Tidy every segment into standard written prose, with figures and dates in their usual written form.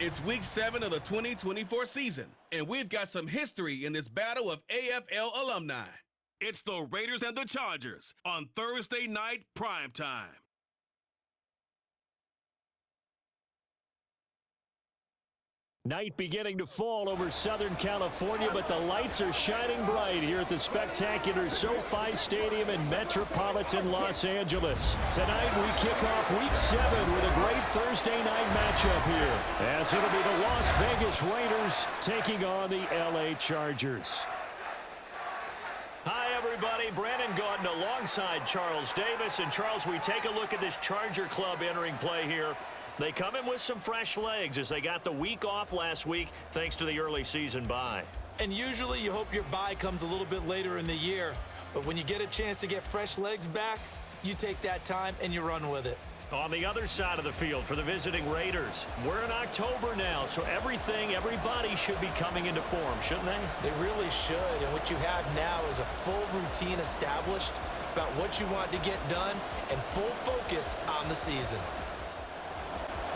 It's Week 7 of the 2024 season, and we've got some history in this battle of AFL alumni. It's the Raiders and the Chargers on Thursday night primetime. Night beginning to fall over Southern California, but the lights are shining bright here at the spectacular SoFi Stadium in metropolitan Los Angeles. Tonight we kick off Week 7 with a great Thursday night matchup here, as it'll be the Las Vegas Raiders taking on the LA Chargers. Hi, everybody. Brandon Gaudin alongside Charles Davis. And, Charles, we take a look at this Charger club entering play here. They come in with some fresh legs as they got the week off last week thanks to the early season bye. And usually you hope your bye comes a little bit later in the year. But when you get a chance to get fresh legs back, you take that time and you run with it. On the other side of the field for the visiting Raiders, we're in October now, so everybody should be coming into form, shouldn't they? They really should, and what you have now is a full routine established about what you want to get done and full focus on the season.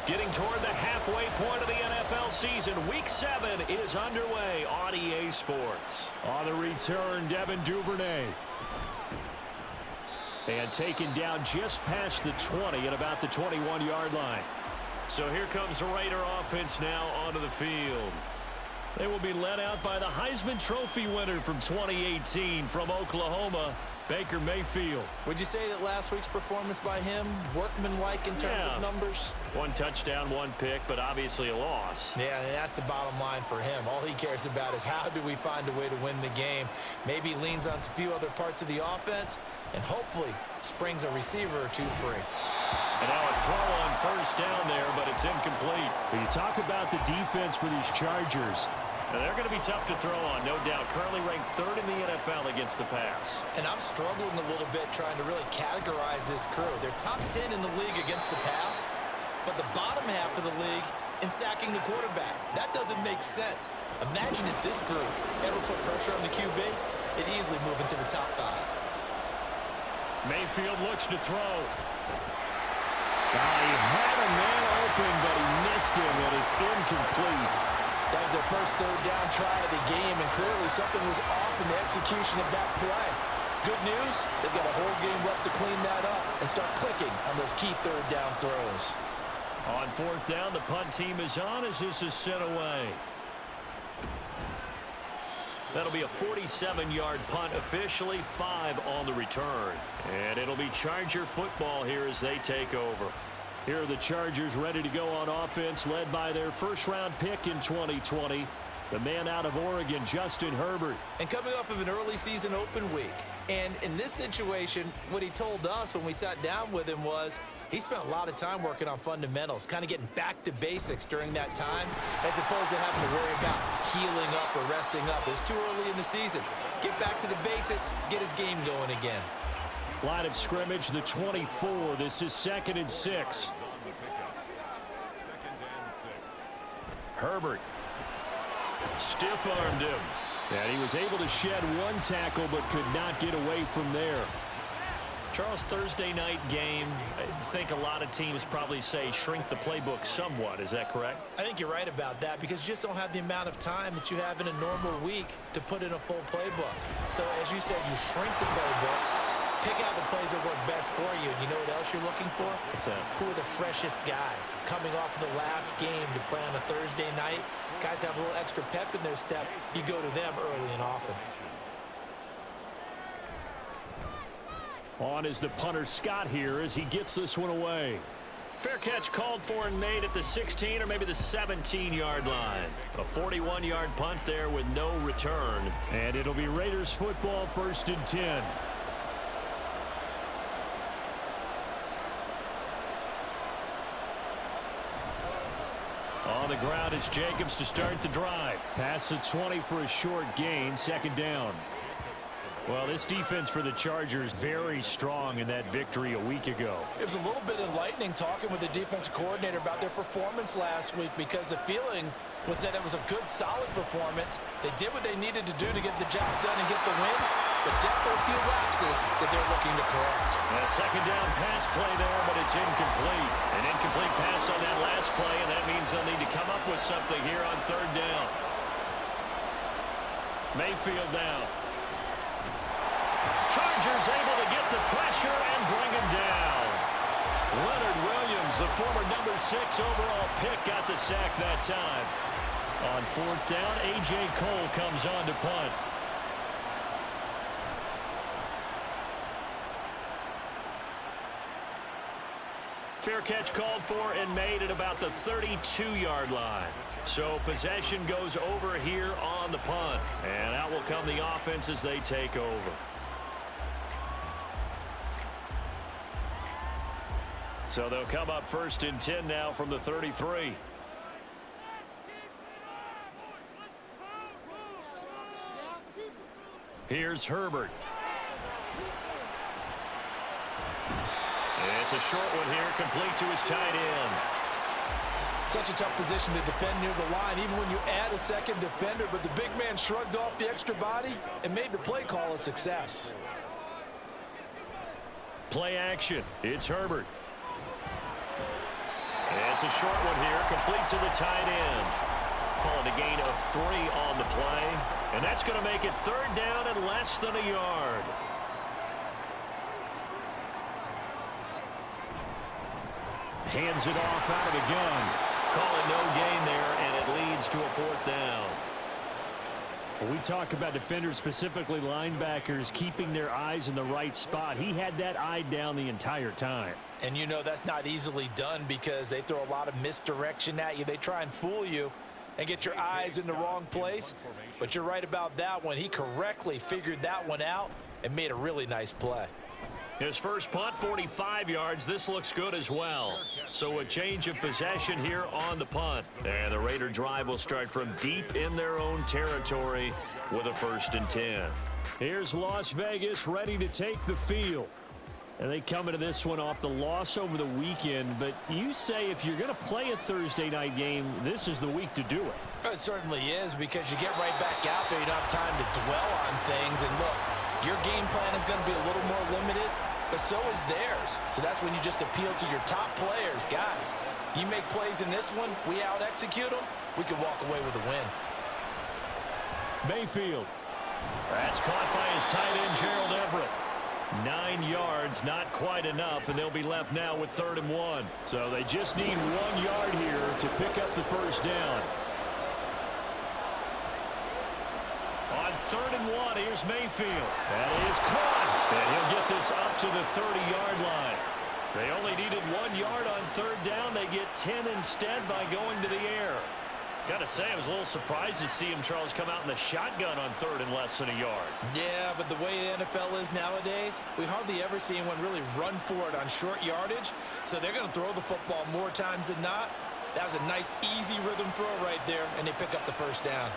Getting toward the halfway point of the NFL season, Week 7 is underway on EA Sports. On the return, Devin Duvernay. And taken down just past the 20 at about the 21-yard line. So here comes the Raider offense now onto the field. They will be led out by the Heisman Trophy winner from 2018 from Oklahoma, Baker Mayfield. Would you say that last week's performance by him, workmanlike in terms of numbers? One touchdown, one pick, but obviously a loss. Yeah, and that's the bottom line for him. All he cares about is how do we find a way to win the game. Maybe leans on a few other parts of the offense and hopefully springs a receiver or two free. And now a throw on first down there, but it's incomplete. But you talk about the defense for these Chargers. Now they're going to be tough to throw on, no doubt. Currently ranked 3rd in the NFL against the pass. And I'm struggling a little bit trying to really categorize this crew. They're top 10 in the league against the pass, but the bottom half of the league in sacking the quarterback. That doesn't make sense. Imagine if this group ever put pressure on the QB, it'd easily move into the top 5. Mayfield looks to throw. He had a man open, but he missed him, and it's incomplete. That was their first 3rd down try of the game, and clearly something was off in the execution of that play. Good news, they've got a whole game left to clean that up and start clicking on those key 3rd down throws. On 4th down, the punt team is on as this is sent away. That'll be a 47-yard punt, officially 5 on the return. And it'll be Charger football here as they take over. Here are the Chargers ready to go on offense, led by their first-round pick in 2020, the man out of Oregon, Justin Herbert. And coming off of an early season open week. And in this situation, what he told us when we sat down with him was he spent a lot of time working on fundamentals, kind of getting back to basics during that time, as opposed to having to worry about healing up or resting up. It was too early in the season. Get back to the basics, get his game going again. Line of scrimmage, the 24. This is 2nd and 6. Herbert stiff-armed him. And he was able to shed one tackle but could not get away from there. Charles, Thursday night game, I think a lot of teams probably say shrink the playbook somewhat. Is that correct? I think you're right about that because you just don't have the amount of time that you have in a normal week to put in a full playbook. So as you said, you shrink the playbook. Pick out the plays that work best for you. And you know what else you're looking for? What's that? Who are the freshest guys coming off of the last game to play on a Thursday night? Guys have a little extra pep in their step. You go to them early and often. On is the punter Scott here as he gets this one away. Fair catch called for and made at the 16 or maybe the 17-yard line. A 41-yard punt there with no return. And it'll be Raiders football, 1st and 10. On the ground, it's Jacobs to start the drive. Pass the 20 for a short gain, 2nd down. Well, this defense for the Chargers very strong in that victory a week ago. It was a little bit enlightening talking with the defense coordinator about their performance last week because the feeling was that it was a good, solid performance. They did what they needed to do to get the job done and get the win, but definitely a few lapses that they're looking to correct. A second down pass play there, but it's incomplete. An incomplete pass on that last play, and that means they'll need to come up with something here on third down. Mayfield now. Chargers able to get the pressure and bring him down. Leonard Williams, the former number 6 overall pick, got the sack that time. On fourth down, A.J. Cole comes on to punt. Fair catch called for and made at about the 32-yard line. So possession goes over here on the punt. And out will come the offense as they take over. So they'll come up first and 10 now from the 33. Here's Herbert. It's a short one here, complete to his tight end. Such a tough position to defend near the line, even when you add a second defender, but the big man shrugged off the extra body and made the play call a success. Play action. It's Herbert. It's a short one here, complete to the tight end. Calling a gain of 3 on the play, and that's going to make it third down and less than a yard. Hands it off out of the gun. Call it no gain there, and it leads to a fourth down. When we talk about defenders, specifically linebackers, keeping their eyes in the right spot, he had that eye down the entire time. And you know that's not easily done because they throw a lot of misdirection at you. They try and fool you and get your eyes in the wrong place. But you're right about that one. He correctly figured that one out and made a really nice play. His first punt, 45 yards. This looks good as well. So a change of possession here on the punt. And the Raider drive will start from deep in their own territory with a 1st and 10. Here's Las Vegas ready to take the field. And they come into this one off the loss over the weekend. But you say if you're going to play a Thursday night game, this is the week to do it. It certainly is, because you get right back out there. You don't have time to dwell on things. And look, your game plan is going to be a little more limited, but so is theirs. So that's when you just appeal to your top players. Guys, you make plays in this one, we out-execute them, we can walk away with a win. Mayfield. That's caught by his tight end, Gerald Everett. 9 yards, not quite enough, and they'll be left now with 3rd and 1. So they just need 1 yard here to pick up the first down. On 3rd and 1, here's Mayfield. That is caught. And he'll get this up to the 30-yard line. They only needed 1 yard on 3rd down. They get 10 instead by going to the air. Got to say, I was a little surprised to see him, Charles, come out in the shotgun on 3rd and less than a yard. Yeah, but the way the NFL is nowadays, we hardly ever see anyone really run for it on short yardage. So they're going to throw the football more times than not. That was a nice, easy rhythm throw right there, and they pick up the first down.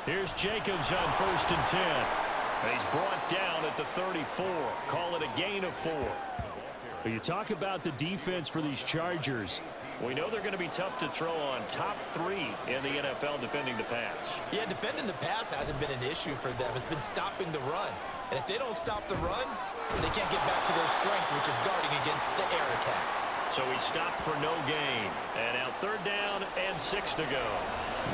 Here's Jacobs on 1st and 10. And he's brought down at the 34. Call it a gain of 4. But you talk about the defense for these Chargers. We know they're going to be tough to throw on. Top 3 in the NFL defending the pass. Yeah, defending the pass hasn't been an issue for them. It's been stopping the run. And if they don't stop the run, they can't get back to their strength, which is guarding against the air attack. So he stopped for no gain. And now 3rd down and 6 to go.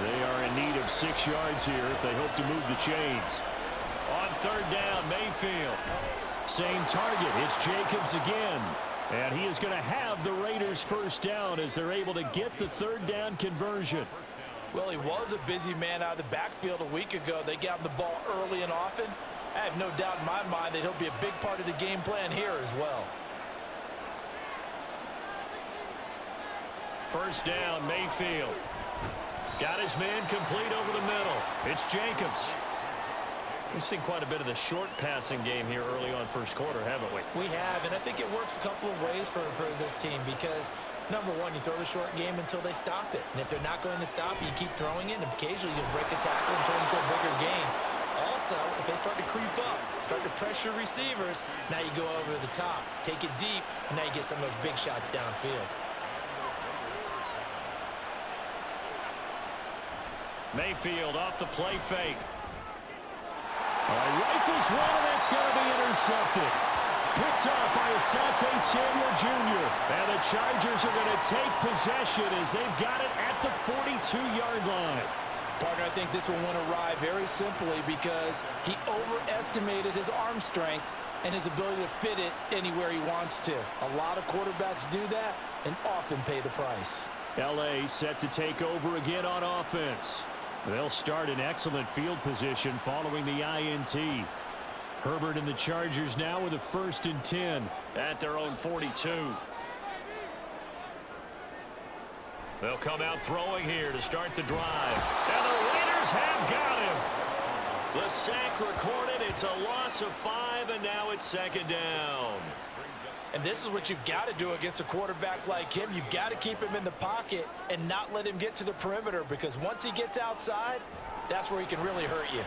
They are in need of 6 yards here if they hope to move the chains. On 3rd down, Mayfield. Same target. It's Jacobs again. And he is going to have the Raiders' first down as they're able to get the 3rd down conversion. Well, he was a busy man out of the backfield a week ago. They got him the ball early and often. I have no doubt in my mind that he'll be a big part of the game plan here as well. 1st down, Mayfield. Got his man complete over the middle. It's Jacobs. We've seen quite a bit of the short passing game here early on first quarter, haven't we? We have, and I think it works a couple of ways for this team because, number one, you throw the short game until they stop it. And if they're not going to stop it, you keep throwing it, and occasionally you'll break a tackle and turn it into a bigger game. Also, if they start to creep up, start to pressure receivers, now you go over the top, take it deep, and now you get some of those big shots downfield. Mayfield off the play fake. All right, rifles one, and that's going to be intercepted. Picked off by Asante Samuel Jr. And the Chargers are going to take possession as they've got it at the 42-yard line. Partner, I think this one went awry very simply because he overestimated his arm strength and his ability to fit it anywhere he wants to. A lot of quarterbacks do that and often pay the price. L.A. set to take over again on offense. They'll start in excellent field position following the INT. Herbert and the Chargers now with a 1st and 10 at their own 42. They'll come out throwing here to start the drive. And the Raiders have got him. The sack recorded. It's a loss of 5, and now it's 2nd down. And this is what you've got to do against a quarterback like him. You've got to keep him in the pocket and not let him get to the perimeter, because once he gets outside, that's where he can really hurt you.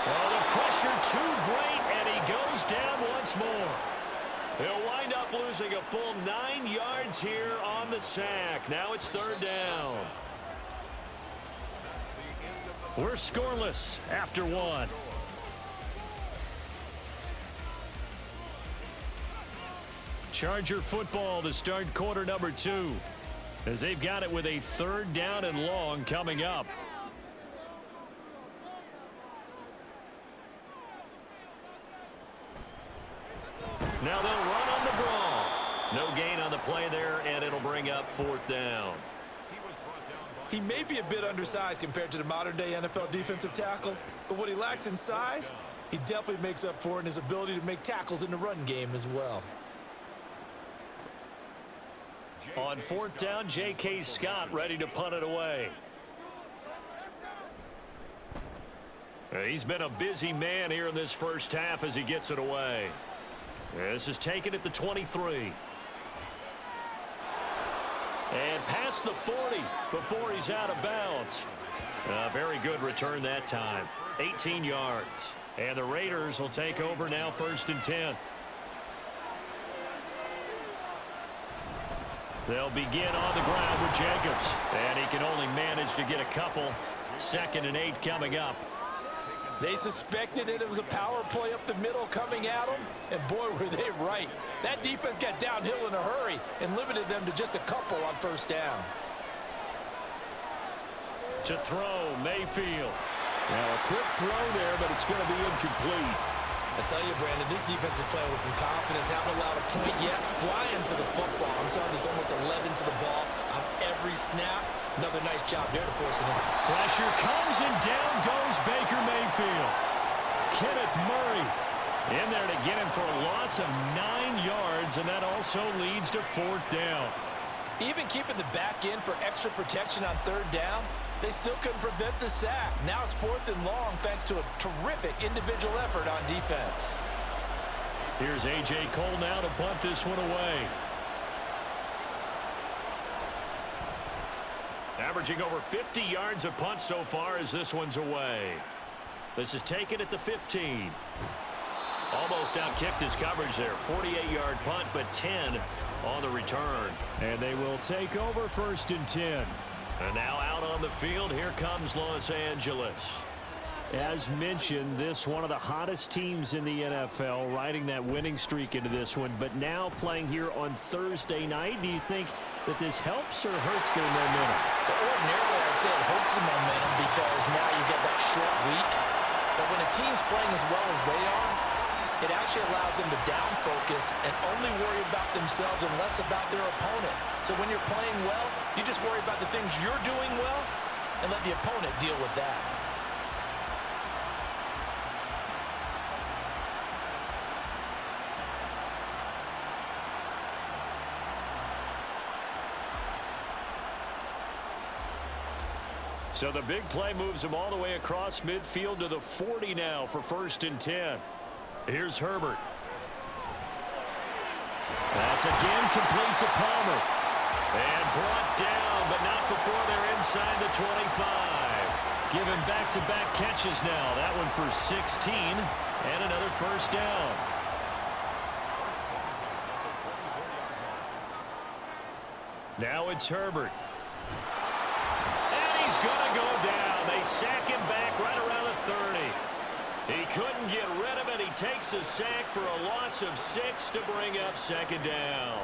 Well, the pressure too great, and he goes down once more. He'll wind up losing a full 9 yards here on the sack. Now it's 3rd down. We're scoreless after 1. Charger football to start quarter number 2, as they've got it with a 3rd down and long coming up. Now they'll run on the brawl. No gain on the play there, and it'll bring up 4th down. He may be a bit undersized compared to the modern-day NFL defensive tackle, but what he lacks in size, he definitely makes up for in his ability to make tackles in the run game as well. On 4th down, J.K. Scott ready to punt it away. He's been a busy man here in this first half as he gets it away. This is taken at the 23. And past the 40 before he's out of bounds. A very good return that time. 18 yards. And the Raiders will take over now, 1st and 10. They'll begin on the ground with Jacobs. And he can only manage to get a couple. 2nd and 8 coming up. They suspected it was a power play up the middle coming at them, and boy, were they right. That defense got downhill in a hurry and limited them to just a couple on 1st down. To throw, Mayfield. Now a quick throw there, but it's going to be incomplete. I tell you, Brandon, this defense is playing with some confidence. Haven't allowed a point yet. Flying to the football. I'm telling you, there's almost 11 to the ball on every snap. Another nice job there to force it in. Pressure comes, and down goes Baker Mayfield. Kenneth Murray in there to get him for a loss of 9 yards, and that also leads to 4th down. Even keeping the back end for extra protection on 3rd down, they still couldn't prevent the sack. Now it's 4th and long thanks to a terrific individual effort on defense. Here's A.J. Cole now to punt this one away. Averaging over 50 yards a punt so far as this one's away. This is taken at the 15. Almost outkicked his coverage there. 48-yard punt, but 10 on the return. And they will take over 1st and 10. And now out on the field, here comes Los Angeles. As mentioned, this one of the hottest teams in the NFL, riding that winning streak into this one, but now playing here on Thursday night. Do you think that this helps or hurts their momentum? Ordinarily, I'd say it hurts the momentum because now you get that short week. But when a team's playing as well as they are, it actually allows them to down focus and only worry about themselves and less about their opponent. So when you're playing well, you just worry about the things you're doing well and let the opponent deal with that. So the big play moves him all the way across midfield to the 40 now for 1st and 10. Here's Herbert. That's again complete to Palmer. And brought down, but not before they're inside the 25. Given back-to-back catches now. That one for 16 and another 1st down. Now it's Herbert. He's going to go down. and they sack him back right around the 30. He couldn't get rid of it. He takes a sack for a loss of 6 to bring up second down.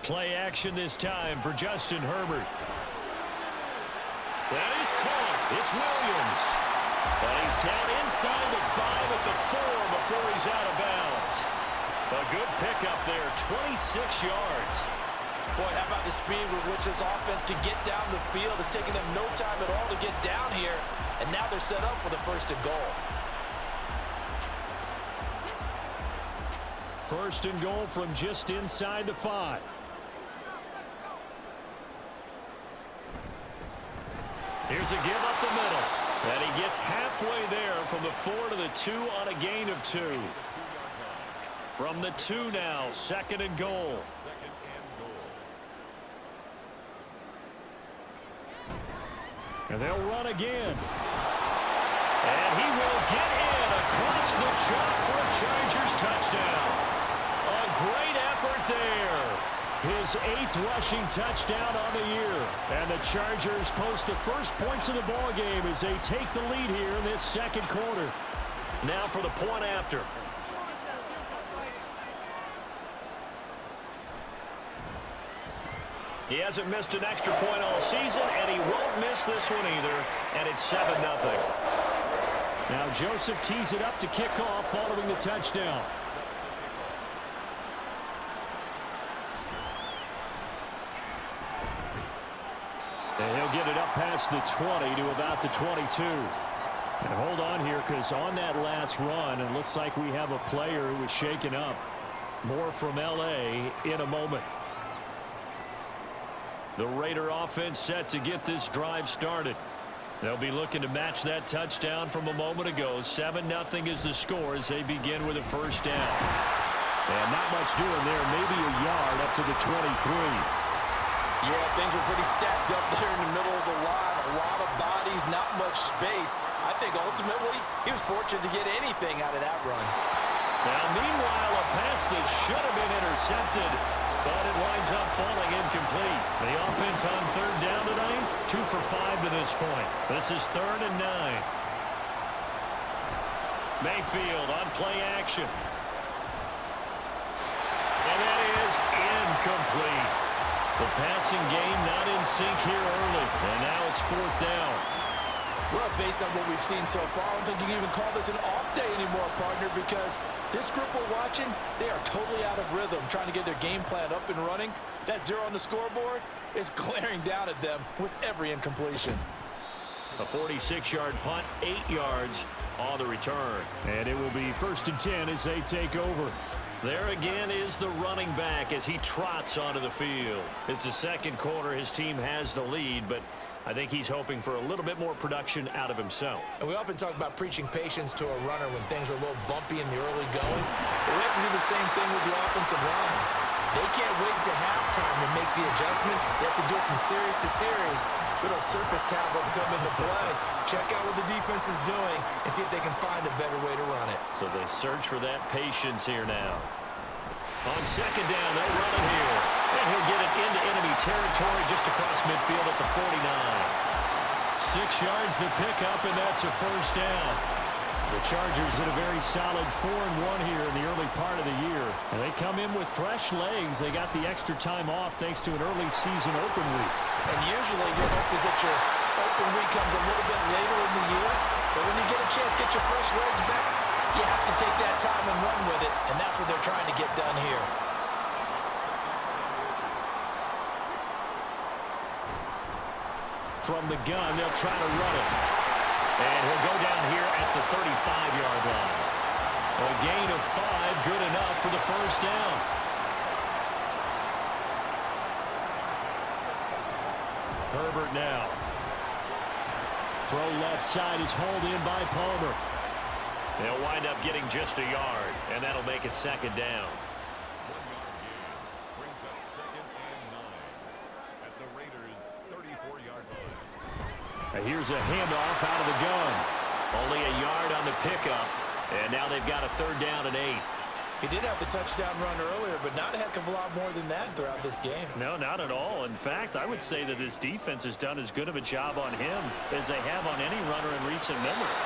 Play action this time for Justin Herbert. That is caught. It's Williams. And he's down inside the 5 at the 4 before he's out of bounds. A good pickup there, 26 yards. Boy, how about the speed with which this offense can get down the field? It's taken them no time at all to get down here, and now they're set up with a 1st and goal. 1st and goal from just inside the 5. Here's a give up the middle. And he gets halfway there from the 4 to the 2 on a gain of 2. From the 2 now, 2nd and goal. And they'll run again. And he will get in across the chalk for a Chargers touchdown. A great effort there. His 8th rushing touchdown on the year. And the Chargers post the first points of the ball game as they take the lead here in this 2nd quarter. Now for the point after. He hasn't missed an extra point all season, and he won't miss this one either, and it's 7-0. Now Joseph tees it up to kick off following the touchdown. And he'll get it up past the 20 to about the 22. And hold on here, because on that last run, it looks like we have a player who was shaken up. More from L.A. in a moment. The Raider offense set to get this drive started. They'll be looking to match that touchdown from a moment ago. 7-0 is the score as they begin with a 1st down. And not much doing there. Maybe a yard up to the 23. Yeah, things were pretty stacked up there in the middle of the line. A lot of bodies, not much space. I think ultimately he was fortunate to get anything out of that run. Now, meanwhile, a pass that should have been intercepted, but it winds up falling incomplete. The offense on 3rd down tonight, 2 for 5 to this point. This is 3rd and 9. Mayfield on play action. And that is incomplete. The passing game not in sync here early, and now it's 4th down. Well, based on what we've seen so far, I don't think you can even call this an off day anymore, partner, because this group we're watching, they are totally out of rhythm, trying to get their game plan up and running. That 0 on the scoreboard is glaring down at them with every incompletion. A 46-yard punt, 8 yards on the return. And it will be 1st and 10 as they take over. There again is the running back as he trots onto the field. It's the 2nd quarter. His team has the lead, but I think he's hoping for a little bit more production out of himself. And we often talk about preaching patience to a runner when things are a little bumpy in the early going. But we have to do the same thing with the offensive line. They can't wait to halftime to make the adjustments. They have to do it from series to series. So those surface tablets come into play. Check out what the defense is doing and see if they can find a better way to run it. So they search for that patience here now. On 2nd down, they'll run it here. And he'll get it into enemy territory just across midfield at the 49. 6 yards the pickup, and that's a 1st down. The Chargers at a very solid 4-1 here in the early part of the year. And they come in with fresh legs. They got the extra time off thanks to an early season open week. And usually your hope is that your open week comes a little bit later in the year. But when you get a chance to get your fresh legs back, you have to take that time and run with it. And that's what they're trying to get done here. From the gun, they'll try to run it. And he'll go down here at the 35-yard line. A gain of 5, good enough for the 1st down. Herbert now. Throw left side is hauled in by Palmer. They'll wind up getting just a yard, and that'll make it 2nd down. Brings up 2nd and 9 at the Raiders' 34-yard line. And here's a handoff out of the gun. Only a yard on the pickup, and now they've got a 3rd down and 8. He did have the touchdown run earlier, but not a heck of a lot more than that throughout this game. No, not at all. In fact, I would say that this defense has done as good of a job on him as they have on any runner in recent memory.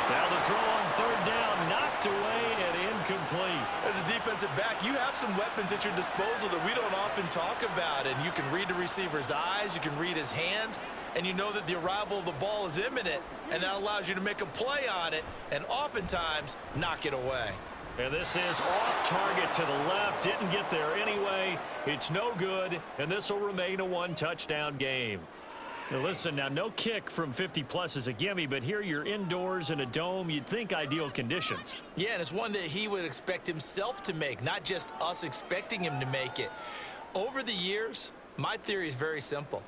Now the throw on third down, knocked away and incomplete. As a defensive back, you have some weapons at your disposal that we don't often talk about, and you can read the receiver's eyes, you can read his hands, and you know that the arrival of the ball is imminent, and that allows you to make a play on it and oftentimes knock it away. And this is off target to the left. Didn't get there anyway. It's no good, and this will remain a one-touchdown game. Now listen, now no kick from 50-plus is a gimme, but here you're indoors in a dome. You'd think ideal conditions. Yeah, and it's one that he would expect himself to make, not just us expecting him to make it. Over the years, my theory is very simple.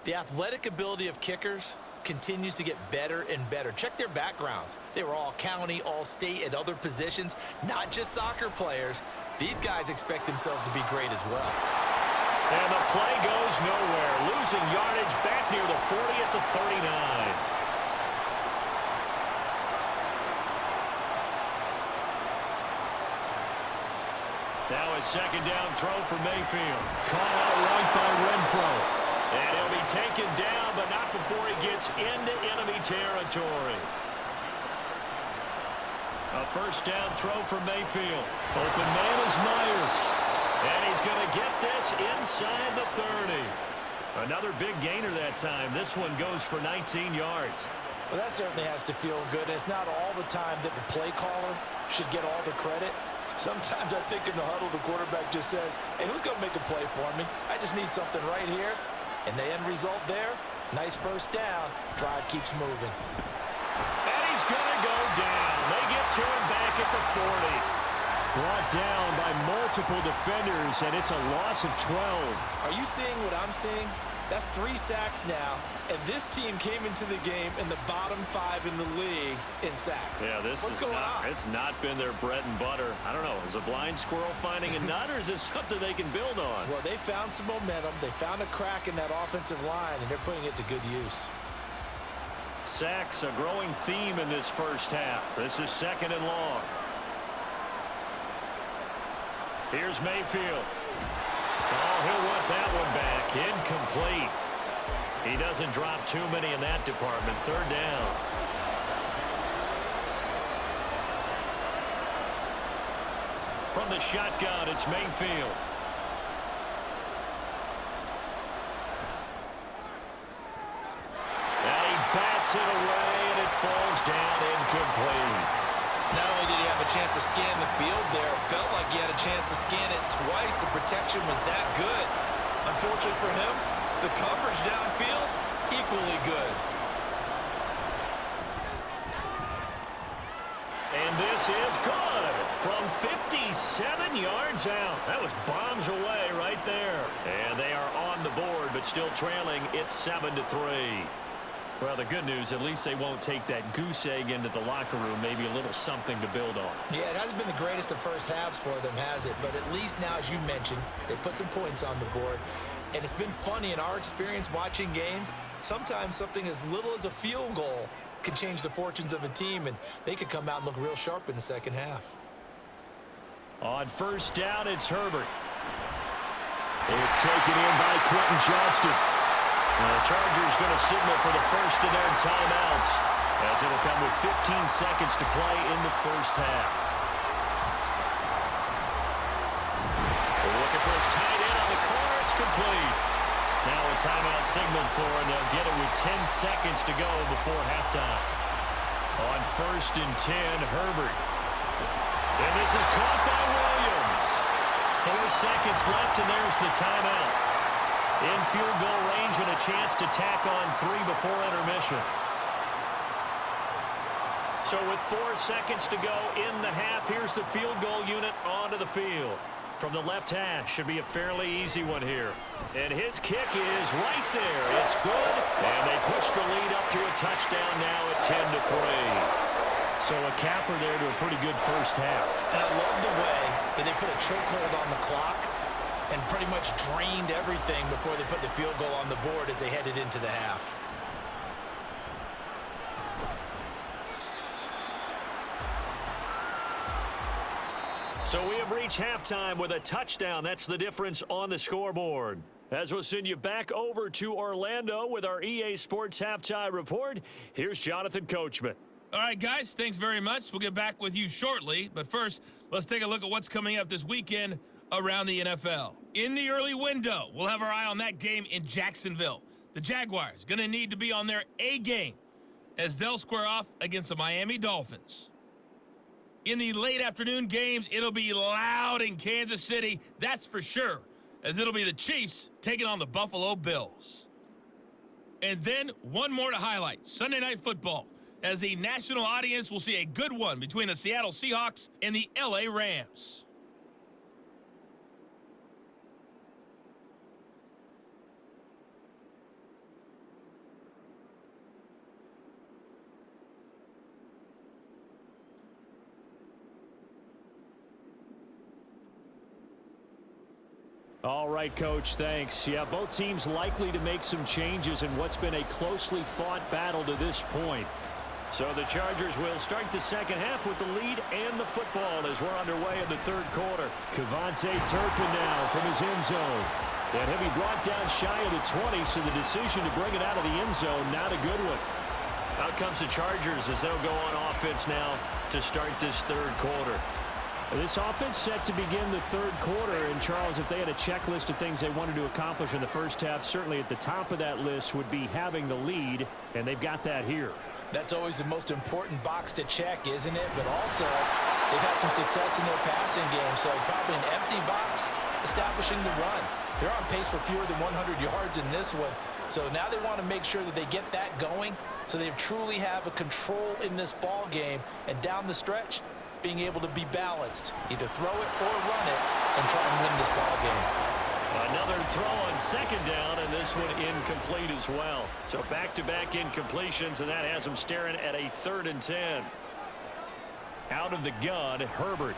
The athletic ability of kickers continues to get better and better. Check their backgrounds. They were all county, all state, at other positions, not just soccer players. These guys expect themselves to be great as well. And the play goes nowhere. Losing yardage back near the 40 at the 39. Now a second down throw for Mayfield. Caught out right by Renfro. And he'll be taken down, but not before he gets into enemy territory. A first down throw for Mayfield. Open man is Myers. And he's going to get this inside the 30. Another big gainer that time. This one goes for 19 yards. Well, that certainly has to feel good. It's not all the time that the play caller should get all the credit. Sometimes I think in the huddle, the quarterback just says, hey, who's going to make a play for me? I just need something right here. And the end result there, nice first down. Drive keeps moving. And he's going to go down. They get to him back at the 40. Brought down by multiple defenders, and it's a loss of 12. Are you seeing what I'm seeing? That's 3 sacks now, and this team came into the game in the bottom 5 in the league in sacks. Yeah, what's going on? It's not been their bread and butter. I don't know. Is a blind squirrel finding a nut, or is this something they can build on? Well, they found some momentum. They found a crack in that offensive line, and they're putting it to good use. Sacks, a growing theme in this first half. This is second and long. Here's Mayfield. Oh, he'll want that one back. Incomplete. He doesn't drop too many in that department. Third down. From the shotgun, it's Mayfield. And he bats it away, and it falls down incomplete. Not only did he have a chance to scan the field there, it felt like he had a chance to scan it twice. The protection was that good. Unfortunately for him, the coverage downfield, equally good. And this is good from 57 yards out. That was bombs away right there. And they are on the board, but still trailing. It's 7-3. Well, the good news, at least they won't take that goose egg into the locker room. Maybe a little something to build on. Yeah, it hasn't been the greatest of first halves for them, has it? But at least now, as you mentioned, they put some points on the board. And it's been funny in our experience watching games. Sometimes something as little as a field goal can change the fortunes of a team, and they could come out and look real sharp in the second half. On first down, it's Herbert. It's taken in by Quentin Johnston. And the Chargers going to signal for the first of their timeouts, as it'll come with 15 seconds to play in the first half. They're looking for his tight end on the corner. It's complete. Now a timeout signal for, and they'll get it with 10 seconds to go before halftime. On first and 10, Herbert. And this is caught by Williams. 4 seconds left, and there's the timeout. In field goal range and a chance to tack on 3 before intermission. So with 4 seconds to go in the half, here's the field goal unit onto the field. From the left hash, should be a fairly easy one here. And his kick is right there. It's good. And they push the lead up to a touchdown now at 10-3. So a capper there to a pretty good first half. And I love the way that they put a chokehold on the clock and pretty much drained everything before they put the field goal on the board as they headed into the half. So we have reached halftime with a touchdown. That's the difference on the scoreboard. As we'll send you back over to Orlando with our EA Sports Halftime Report, here's Jonathan Coachman. All right, guys, thanks very much. We'll get back with you shortly. But first, let's take a look at what's coming up this weekend around the NFL. In the early window, we'll have our eye on that game in Jacksonville. The Jaguars going to need to be on their A game as they'll square off against the Miami Dolphins. In the late afternoon games, it'll be loud in Kansas City, that's for sure, as it'll be the Chiefs taking on the Buffalo Bills. And then one more to highlight, Sunday Night Football, as the national audience will see a good one between the Seattle Seahawks and the LA Rams. All right, Coach, thanks. Yeah, both teams likely to make some changes in what's been a closely fought battle to this point. So the Chargers will start the second half with the lead and the football as we're underway in the third quarter. KaVontae Turpin now from his end zone. And he'll be brought down shy of the 20, so the decision to bring it out of the end zone, not a good one. Out comes the Chargers as they'll go on offense now to start this third quarter. This offense set to begin the third quarter, and Charles, if they had a checklist of things they wanted to accomplish in the first half, certainly at the top of that list would be having the lead, and they've got that here. That's always the most important box to check, isn't it? But also, they've had some success in their passing game, so probably an empty box establishing the run. They're on pace for fewer than 100 yards in this one, so now they want to make sure that they get that going so they truly have a control in this ball game, and down the stretch, being able to be balanced, either throw it or run it, and try and win this ball game. Another throw on second down, and this one incomplete as well. So back-to-back incompletions, and that has them staring at a 3rd and 10. Out of the gun, Herbert.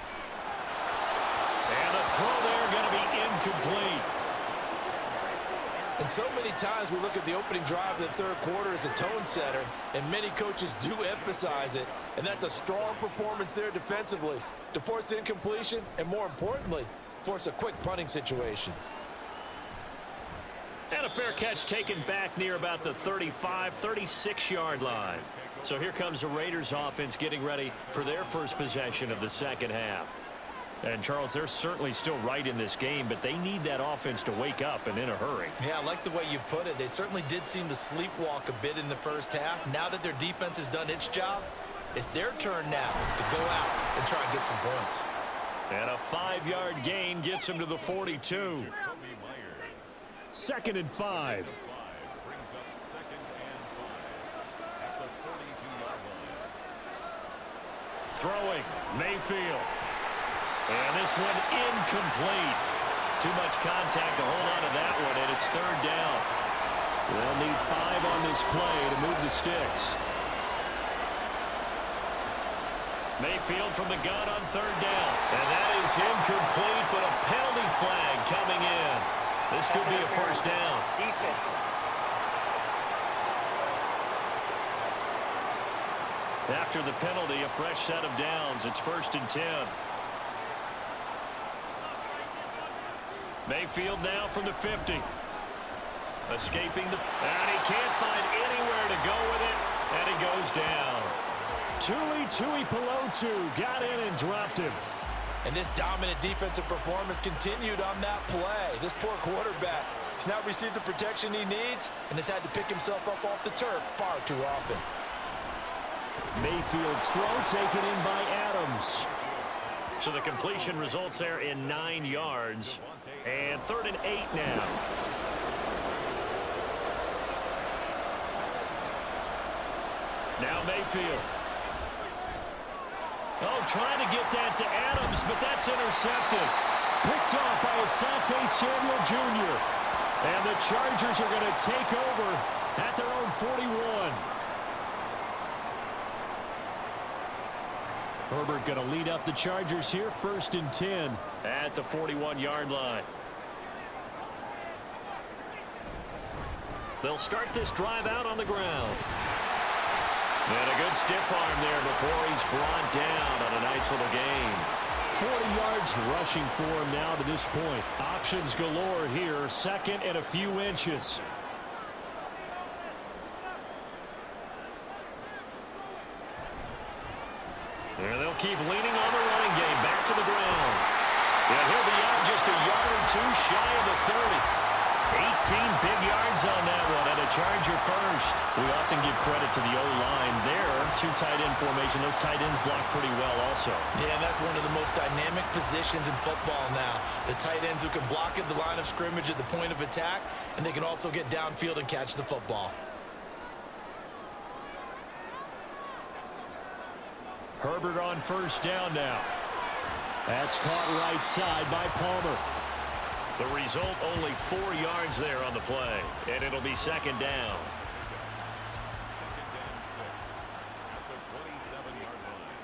And the throw there going to be incomplete. And so many times we look at the opening drive of the third quarter as a tone setter, and many coaches do emphasize it, and that's a strong performance there defensively to force incompletion and, more importantly, force a quick punting situation. And a fair catch taken back near about the 35, 36-yard line. So here comes the Raiders offense getting ready for their first possession of the second half. And, Charles, they're certainly still right in this game, but they need that offense to wake up and in a hurry. Yeah, I like the way you put it. They certainly did seem to sleepwalk a bit in the first half. Now that their defense has done its job, it's their turn now to go out and try and get some points. And a 5-yard gain gets him to the 42. 2nd and 5. Brings up 2nd and 5 at the 42-yard line. Throwing, Mayfield. And this one incomplete. Too much contact to hold on to that one, and it's 3rd down. They'll need 5 on this play to move the sticks. Mayfield from the gun on 3rd down. And that is incomplete, but a penalty flag coming in. This could be a first down. After the penalty, a fresh set of downs. It's 1st and 10. Mayfield now from the 50. Escaping the... And he can't find anywhere to go with it. And he goes down. Tuipulotu got in and dropped him. And this dominant defensive performance continued on that play. This poor quarterback has not received the protection he needs and has had to pick himself up off the turf far too often. Mayfield's throw taken in by Adams. So the completion results there in 9 yards. And 3rd and 8 now. Now Mayfield. Oh, trying to get that to Adams, but that's intercepted. Picked off by Asante Samuel Jr. And the Chargers are going to take over at their own 41. Herbert going to lead up the Chargers here, 1st and 10 at the 41-yard line. They'll start this drive out on the ground. And a good stiff arm there before he's brought down on a nice little gain. 40 yards rushing for him now to this point. Options galore here. Second and a few inches. And they'll keep leaning on the running game. Back to the ground. And he'll be out just a yard or two shy of the 30. 18 big yards on that one, and a Charger first. We often give credit to the O-line there. Two tight end formation. Those tight ends block pretty well also. Yeah, that's one of the most dynamic positions in football now. The tight ends who can block at the line of scrimmage at the point of attack, and they can also get downfield and catch the football. Herbert on first down now. That's caught right side by Palmer. The result, only 4 yards there on the play, and it'll be second down. Second down 6 at the 27-yard line.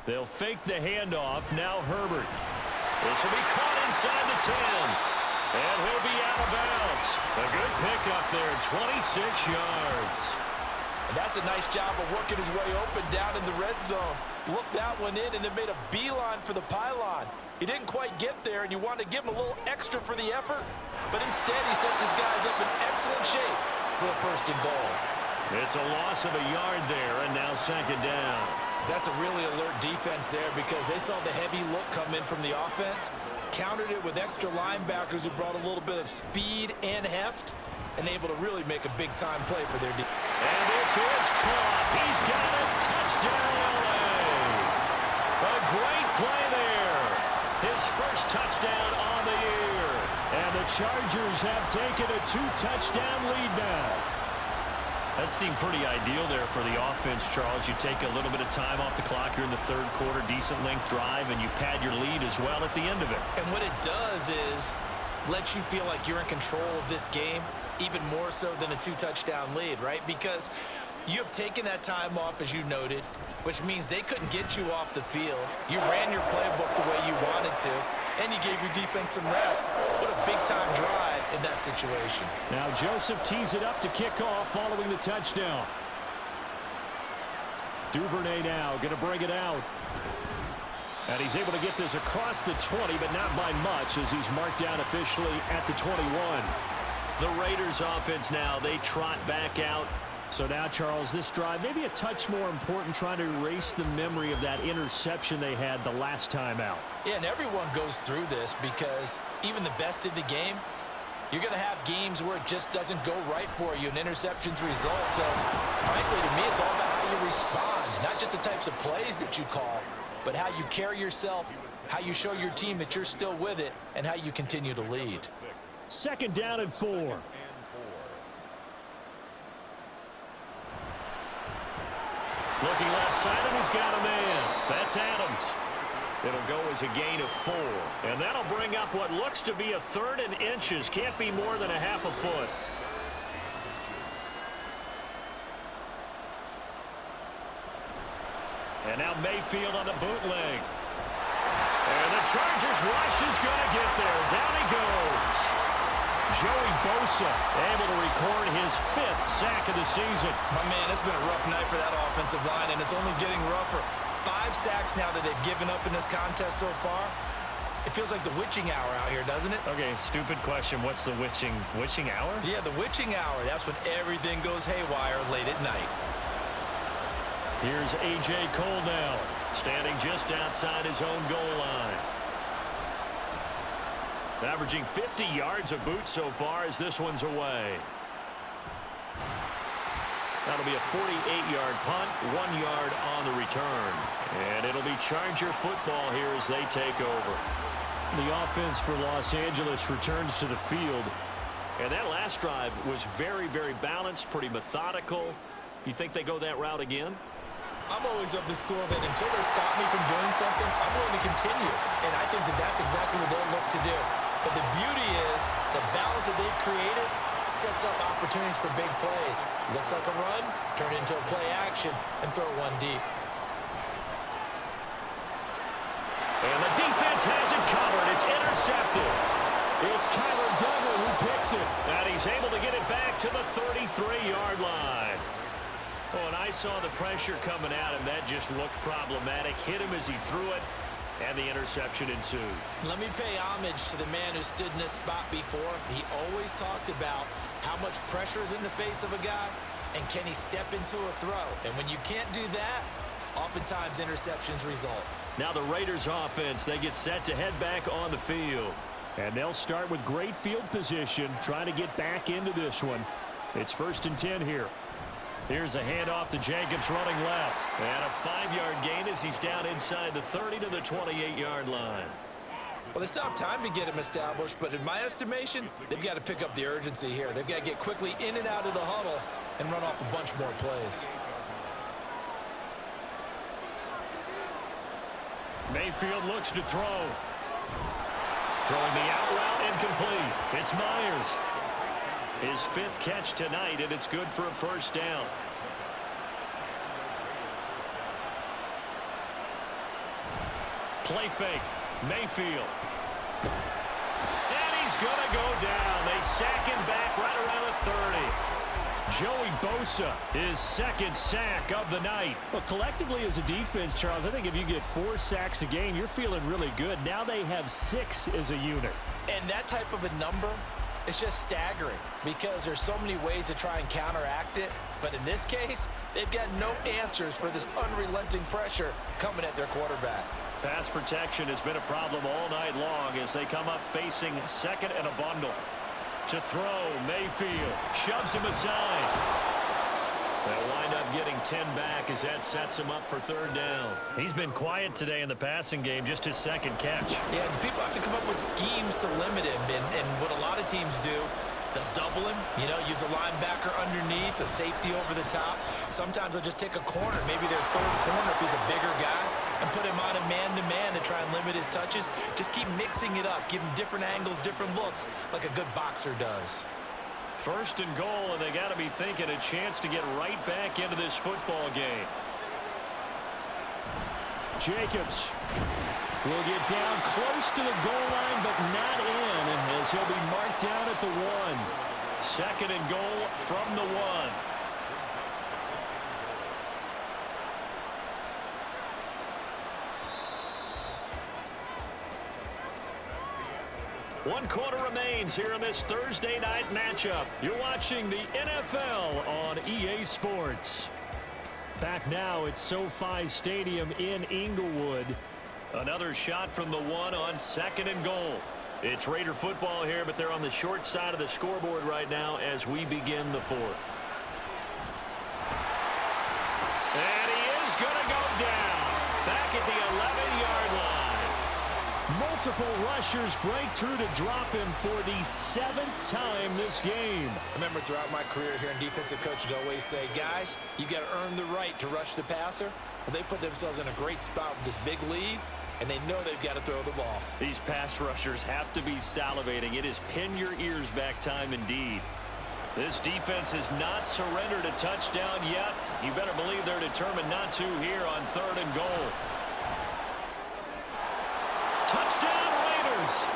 They'll fake the handoff. Now Herbert. This will be caught inside the 10. And he'll be out of bounds. A good pickup there, 26 yards. And that's a nice job of working his way open down in the red zone. Looked that one in, and it made a beeline for the pylon. He didn't quite get there, and you wanted to give him a little extra for the effort. But instead, he sets his guys up in excellent shape for the first and goal. It's a loss of a yard there, and now second down. That's a really alert defense there because they saw the heavy look come in from the offense, countered it with extra linebackers who brought a little bit of speed and heft, and able to really make a big-time play for their defense. And this is caught. He's got it. Touchdown, L.A. A great play there. His first touchdown on the year. And the Chargers have taken a 2-touchdown lead now. That seemed pretty ideal there for the offense, Charles. You take a little bit of time off the clock here in the third quarter, decent length drive, and you pad your lead as well at the end of it. And what it does is let you feel like you're in control of this game, even more so than a 2-touchdown lead, right? Because you have taken that time off, as you noted, which means they couldn't get you off the field. You ran your playbook the way you wanted to, and you gave your defense some rest. What a big-time drive in that situation. Now Joseph tees it up to kick off following the touchdown. Duvernay now going to bring it out. And he's able to get this across the 20, but not by much as he's marked down officially at the 21. The Raiders offense now, they trot back out. So now, Charles, this drive maybe a touch more important, trying to erase the memory of that interception they had the last time out. Yeah, and everyone goes through this because even the best in the game, you're going to have games where it just doesn't go right for you, and interceptions result. So, frankly, to me, it's all about how you respond, not just the types of plays that you call, but how you carry yourself, how you show your team that you're still with it, and how you continue to lead. Second down and 4. Looking left side, and he's got a man. That's Adams. It'll go as a gain of 4. And that'll bring up what looks to be a 3rd and inches. Can't be more than a half a foot. And now Mayfield on the bootleg. And the Chargers rush is going to get there. Down he goes. Joey Bosa able to record his 5th sack of the season. My man, it's been a rough night for that offensive line, and it's only getting rougher. 5 sacks now that they've given up in this contest so far. It feels like the witching hour out here, doesn't it? Okay, stupid question. What's the witching hour? Yeah, the witching hour. That's when everything goes haywire late at night. Here's A.J. Cole now, standing just outside his own goal line. Averaging 50 yards a boot so far as this one's away. That'll be a 48-yard punt, 1 yard on the return. And it'll be Charger football here as they take over. The offense for Los Angeles returns to the field. And that last drive was very, very balanced, pretty methodical. You think they go that route again? I'm always of the school that until they stop me from doing something, I'm willing to continue. And I think that that's exactly what they'll look to do. But the beauty is the balance that they've created sets up opportunities for big plays. Looks like a run, turn it into a play action, and throw one deep. And the defense has it covered. It's intercepted. It's Kyler Duggar who picks it. And he's able to get it back to the 33-yard line. Oh, and I saw the pressure coming at him. That just looked problematic. Hit him as he threw it, and the interception ensued. Let me pay homage to the man who stood in this spot before. He always talked about how much pressure is in the face of a guy, and can he step into a throw? And when you can't do that, oftentimes interceptions result. Now the Raiders offense, they get set to head back on the field. And they'll start with great field position, trying to get back into this one. It's 1st and 10 here. Here's a handoff to Jacobs running left. And a 5-yard gain as he's down inside the 30 to the 28-yard line. Well, they still have time to get him established, but in my estimation, they've got to pick up the urgency here. They've got to get quickly in and out of the huddle and run off a bunch more plays. Mayfield looks to throw. Throwing the out route incomplete. It's Myers. His 5th catch tonight, and it's good for a 1st down. Play fake. Mayfield. And he's going to go down. They sack him back right around the 30. Joey Bosa, his 2nd sack of the night. Well, collectively as a defense, Charles, I think if you get 4 sacks a game, you're feeling really good. Now they have 6 as a unit. And that type of a number, it's just staggering because there's so many ways to try and counteract it. But in this case, they've got no answers for this unrelenting pressure coming at their quarterback. Pass protection has been a problem all night long as they come up facing 2nd and a bundle. To throw, Mayfield shoves him aside. They'll wind up getting 10 back as that sets him up for 3rd down. He's been quiet today in the passing game, just his 2nd catch. Yeah, and people have to come up with schemes to limit him, and what a lot of teams do, they'll double him, use a linebacker underneath, a safety over the top. Sometimes they'll just take a corner, maybe their 3rd corner if he's a bigger guy, and put him on a man-to-man to try and limit his touches. Just keep mixing it up, give him different angles, different looks, like a good boxer does. 1st and goal, and they got to be thinking a chance to get right back into this football game. Jacobs will get down close to the goal line, but not in, as he'll be marked down at the 1. 2nd and goal from the 1. One quarter remains here in this Thursday night matchup. You're watching the NFL on EA Sports. Back now at SoFi Stadium in Inglewood. Another shot from the 1 on 2nd and goal. It's Raider football here, but they're on the short side of the scoreboard right now as we begin the 4th. And he is going to go down. Back at the 11-yard line. Multiple rushers break through to drop him for the 7th time this game. I remember throughout my career here in defensive coaches always say, guys, you got to earn the right to rush the passer. Well, they put themselves in a great spot with this big lead, and they know they've got to throw the ball. These pass rushers have to be salivating. It is pin your ears back time indeed. This defense has not surrendered a touchdown yet. You better believe they're determined not to here on 3rd and goal. Touchdown Raiders!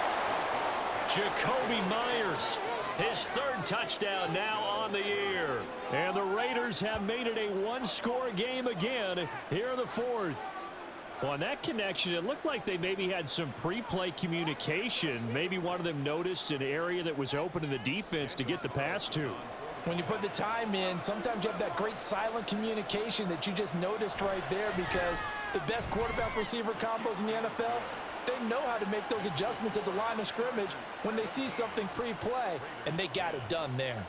Jacoby Myers, his 3rd touchdown now on the year. And the Raiders have made it a 1-score game again here in the 4th. Well, on that connection, it looked like they maybe had some pre-play communication. Maybe one of them noticed an area that was open in the defense to get the pass to. When you put the time in, sometimes you have that great silent communication that you just noticed right there, because the best quarterback-receiver combos in the NFL, they know how to make those adjustments at the line of scrimmage when they see something pre-play, and they got it done there.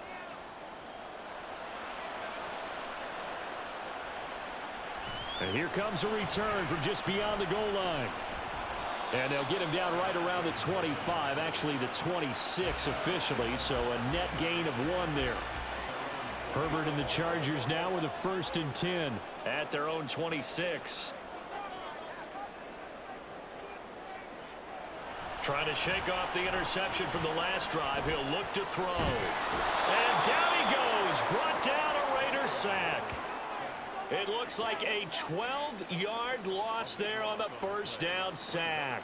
And here comes a return from just beyond the goal line. And they'll get him down right around the 25, actually the 26 officially, so a net gain of 1 there. Herbert and the Chargers now with a 1st and 10 at their own 26. Trying to shake off the interception from the last drive. He'll look to throw. And down he goes. Brought down a Raider sack. It looks like a 12-yard loss there on the 1st down sack.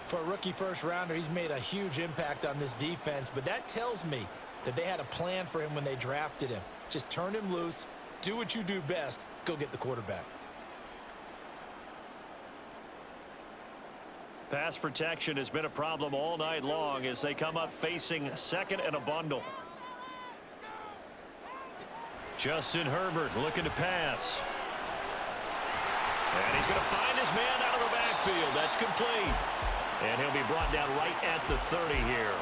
For a rookie first-rounder, he's made a huge impact on this defense, but that tells me that they had a plan for him when they drafted him. Just turn him loose, Do what you do best. Go get the quarterback. Pass protection has been a problem all night long as they come up facing second and a bundle. Justin Herbert looking to pass. And he's going to find his man out of the backfield. That's complete. And he'll be brought down right at the 30 here.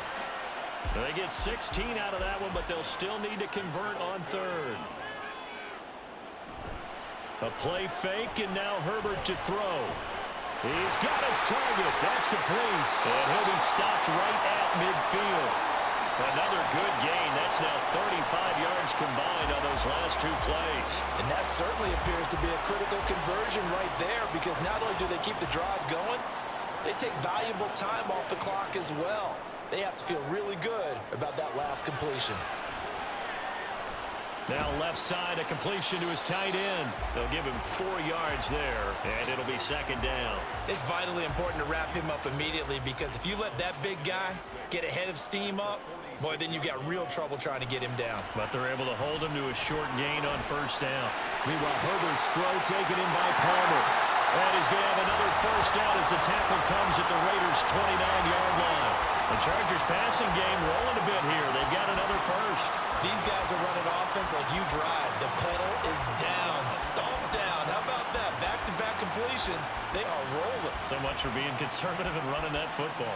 They get 16 out of that one, but they'll still need to convert on third. A play fake, and now Herbert to throw. He's got his target. That's complete. And he'll be stopped right at midfield. Another good gain. That's now 35 yards combined on those last two plays. And that certainly appears to be a critical conversion right there, because not only do they keep the drive going, they take valuable time off the clock as well. They have to feel really good about that last completion. Now left side, a completion to his tight end. They'll give him 4 yards there, and it'll be second down. It's vitally important to wrap him up immediately, because if you let that big guy get ahead of steam up, boy, then you got real trouble trying to get him down. But they're able to hold him to a short gain on first down. Meanwhile, Herbert's throw taken in by Palmer. And he's going to have another first down as the tackle comes at the Raiders' 29-yard line. The Chargers passing game rolling a bit here. They've got another first. These guys are running offense like you drive. The pedal is down, stomped down. How about that? Back-to-back completions. They are rolling. So much for being conservative and running that football.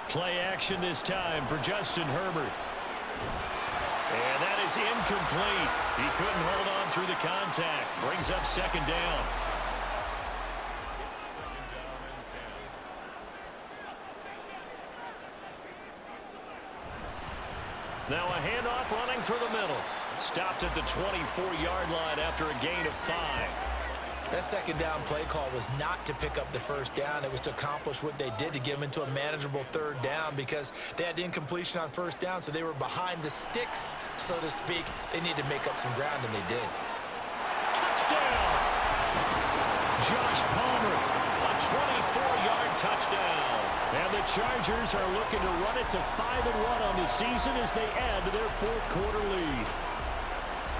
Play action this time for Justin Herbert. And that is incomplete. He couldn't hold on through the contact. Brings up second down. Now a handoff running through the middle. Stopped at the 24-yard line after a gain of 5. That second down play call was not to pick up the first down. It was to accomplish what they did, to get them into a manageable third down, because they had incompletion on first down, so they were behind the sticks, so to speak. They needed to make up some ground, and they did. Touchdown! Josh Palmer, a 24-yard touchdown. And the Chargers are looking to run it to 5-1 on the season as they add to their fourth quarter lead.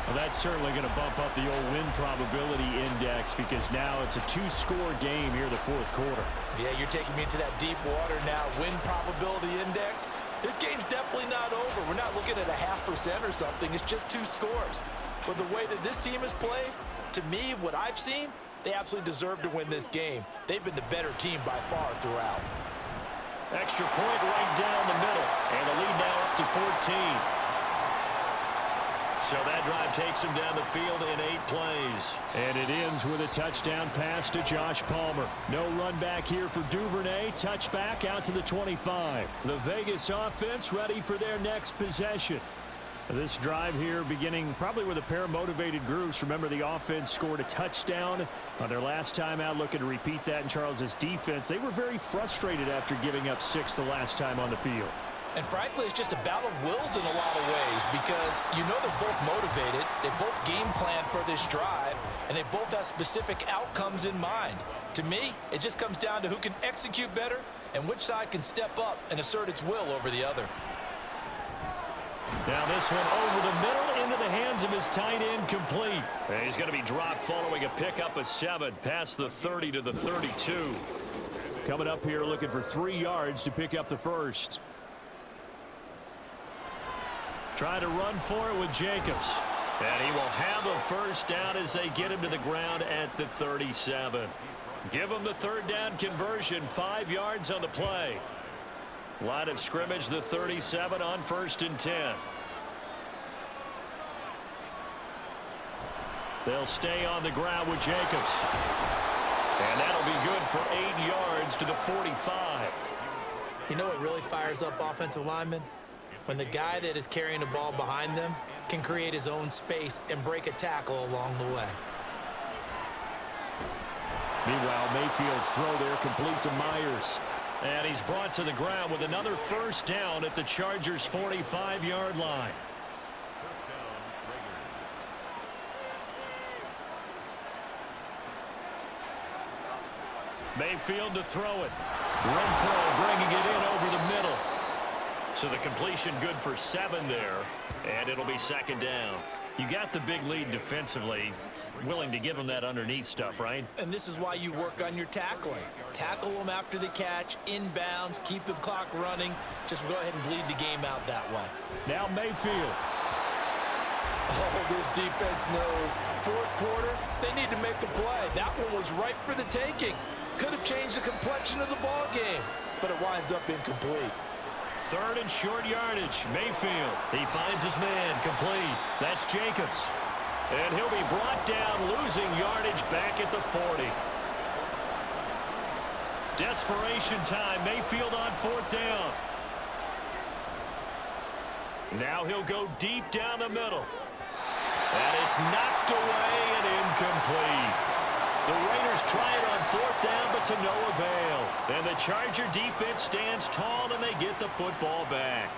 Well, that's certainly going to bump up the old win probability index, because now it's a 2-score game here in the fourth quarter. Yeah, you're taking me into that deep water now. Win probability index. This game's definitely not over. We're not looking at a 0.5% or something. It's just 2 scores. But the way that this team has played, to me, what I've seen, they absolutely deserve to win this game. They've been the better team by far throughout. Extra point right down the middle, and the lead now up to 14. So that drive takes him down the field in 8 plays. And it ends with a touchdown pass to Josh Palmer. No run back here for Duvernay. Touchback out to the 25. The Vegas offense ready for their next possession. This drive here beginning probably with a pair of motivated groups. Remember, the offense scored a touchdown on their last time out, looking to repeat that in Charles's defense. They were very frustrated after giving up 6 the last time on the field. And frankly, it's just a battle of wills in a lot of ways, because you know they're both motivated, they both game plan for this drive, and they both have specific outcomes in mind. To me, it just comes down to who can execute better and which side can step up and assert its will over the other. Now this one over the middle into the hands of his tight end, complete. And he's going to be dropped following a pickup of 7 past the 30 to the 32. Coming up here looking for 3 yards to pick up the first. Trying to run for it with Jacobs. And he will have a first down as they get him to the ground at the 37. Give him the third down conversion, 5 yards on the play. Line of scrimmage, the 37 on 1st and 10. They'll stay on the ground with Jacobs. And that'll be good for 8 yards to the 45. You know what really fires up offensive linemen? When the guy that is carrying the ball behind them can create his own space and break a tackle along the way. Meanwhile, Mayfield's throw there complete to Myers. And he's brought to the ground with another first down at the Chargers' 45-yard line. Mayfield to throw it. Renfro bringing it in over the middle. So the completion good for 7 there, and it'll be second down. You got the big lead defensively. Willing to give them that underneath stuff, right? And this is why you work on your tackling. Tackle them after the catch, inbounds, keep the clock running. Just go ahead and bleed the game out that way. Now Mayfield. Oh, this defense knows. Fourth quarter, they need to make a play. That one was ripe for the taking. Could have changed the complexion of the ball game, but it winds up incomplete. 3rd and short yardage. Mayfield. He finds his man. Complete. That's Jacobs. And he'll be brought down, losing yardage back at the 40. Desperation time. Mayfield on 4th down. Now he'll go deep down the middle. And it's knocked away and incomplete. The Raiders try it on 4th down, but to no avail. And the Charger defense stands tall, and they get the football back.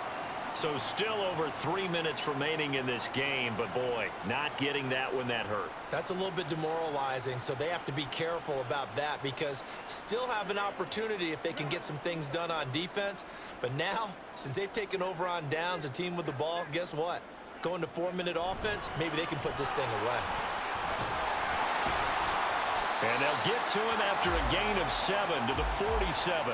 So still over 3 minutes remaining in this game, but boy, not getting that one that hurt. That's a little bit demoralizing, so they have to be careful about that because still have an opportunity if they can get some things done on defense. But now, since they've taken over on downs, a team with the ball, guess what? Going to 4-minute offense, maybe they can put this thing away. And they'll get to him after a gain of 7 to the 47.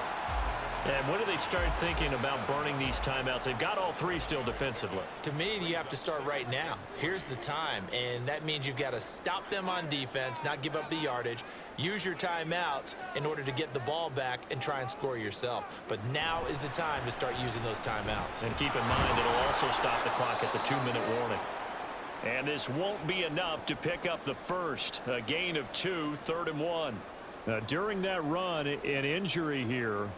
And when do they start thinking about burning these timeouts? They've got all 3 still defensively. To me, you have to start right now. Here's the time, and that means you've got to stop them on defense, not give up the yardage, use your timeouts in order to get the ball back and try and score yourself. But now is the time to start using those timeouts. And keep in mind, it'll also stop the clock at the 2-minute warning. And this won't be enough to pick up the first. A gain of 2, 3rd and 1. Now, during that run, an injury here.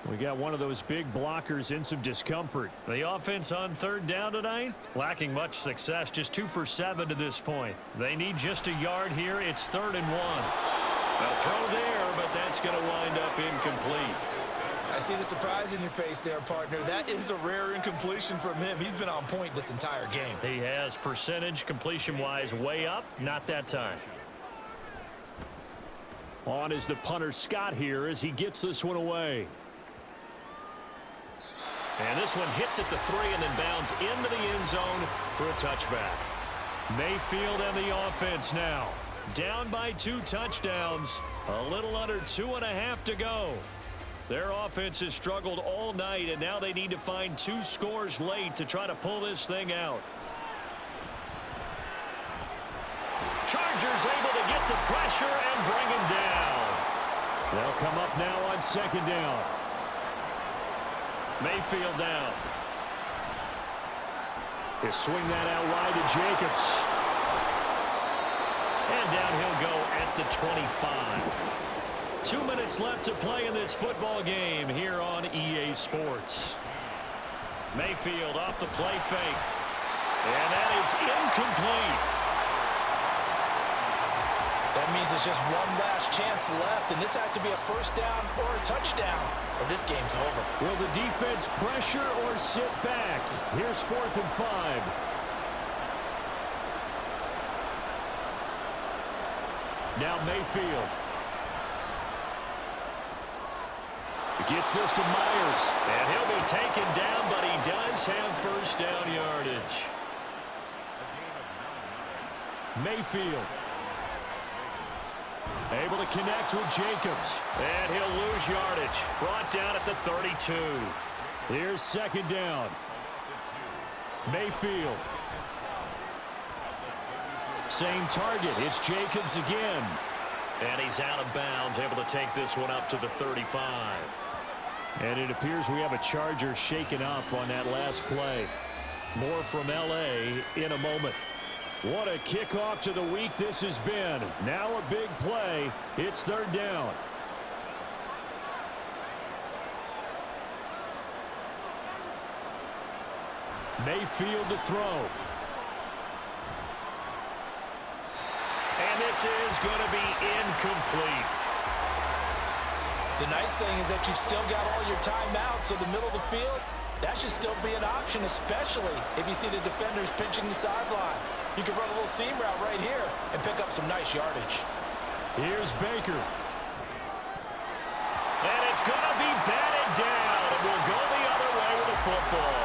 We got one of those big blockers in some discomfort. The offense on 3rd down tonight, lacking much success, just 2 for 7 to this point. They need just a yard here. It's 3rd and 1. A throw there, but that's going to wind up incomplete. I see the surprise in your face there, partner. That is a rare incompletion from him. He's been on point this entire game. He has percentage completion-wise way up, not that time. On is the punter Scott here as he gets this one away. And this one hits at the 3 and then bounds into the end zone for a touchback. Mayfield and the offense now. Down by 2 touchdowns. A little under 2.5 to go. Their offense has struggled all night, and now they need to find 2 scores late to try to pull this thing out. Chargers able to get the pressure and bring him down. They'll come up now on 2nd down. Mayfield down. He'll swing that out wide to Jacobs. And down he'll go at the 25. 2 minutes left to play in this football game here on EA Sports. Mayfield off the play fake. And that is incomplete. That means there's just one last chance left, and this has to be a 1st down or a touchdown, or this game's over. Will the defense pressure or sit back? Here's 4th and 5. Now Mayfield. Gets this to Myers. And he'll be taken down, but he does have 1st down yardage. Mayfield. Able to connect with Jacobs. And he'll lose yardage. Brought down at the 32. Here's 2nd down. Mayfield. Same target. It's Jacobs again. And he's out of bounds, able to take this one up to the 35. And it appears we have a Charger shaken up on that last play. More from L.A. in a moment. What a kickoff to the week this has been. Now a big play. It's 3rd down. Mayfield to throw. And this is going to be incomplete. The nice thing is that you've still got all your timeouts, so the middle of the field, that should still be an option, especially if you see the defenders pinching the sideline. You can run a little seam route right here and pick up some nice yardage. Here's Baker. going to be batted down and will go the other way with the football.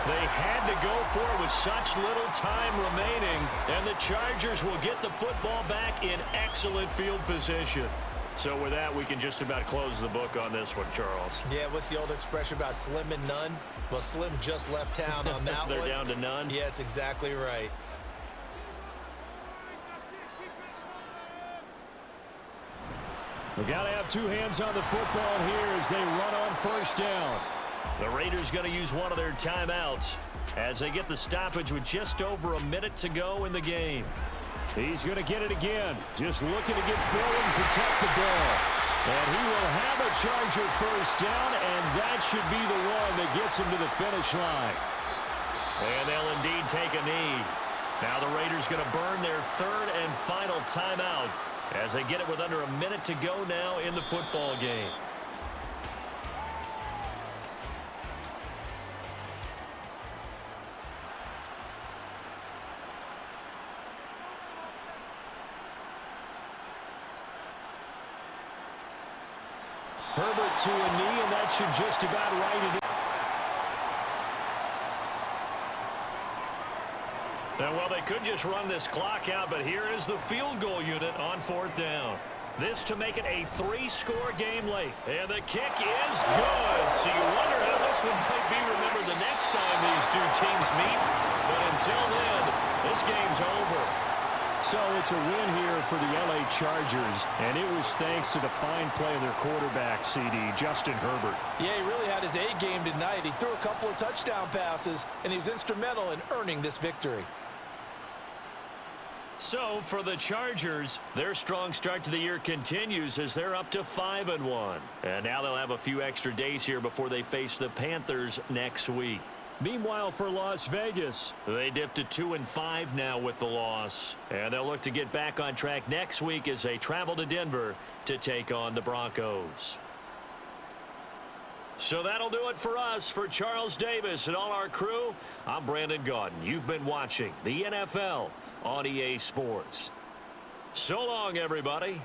They had to go for it with such little time remaining, and the Chargers will get the football back in excellent field position. So with that, we can just about close the book on this one, Charles. Yeah, what's the old expression about slim and none? Well, Slim just left town on that They're one. down to none? Yes, exactly right. We've got to have two hands on the football here as they run on first down. The Raiders going to use one of their timeouts as they get the stoppage with just over a minute to go in the game. He's going to get it again. Just looking to get forward and protect the ball. And he will have a Charger first down, and that should be the one that gets him to the finish line. And they'll indeed take a knee. Now the Raiders going to burn their third and final timeout as they get it with under a minute to go now in the football game. Herbert to a knee, and that should just about right it. And well, they could just run this clock out, but here is the field goal unit on fourth down. This to make it a three-score game late. And the kick is good. So you wonder how this one might be remembered the next time these two teams meet. But until then, this game's over. So it's a win here for the LA Chargers, and it was thanks to the fine play of their quarterback, CD, Justin Herbert. Yeah, he really had his A game tonight. He threw a couple of touchdown passes, and he was instrumental in earning this victory. So for the Chargers, their strong start to the year continues as they're up to 5-1. And now they'll have a few extra days here before they face the Panthers next week. Meanwhile, for Las Vegas, they dipped to 2-5 now with the loss. And they'll look to get back on track next week as they travel to Denver to take on the Broncos. So that'll do it for us. For Charles Davis and all our crew, I'm Brandon Gaudin. You've been watching the NFL on EA Sports. So long, everybody.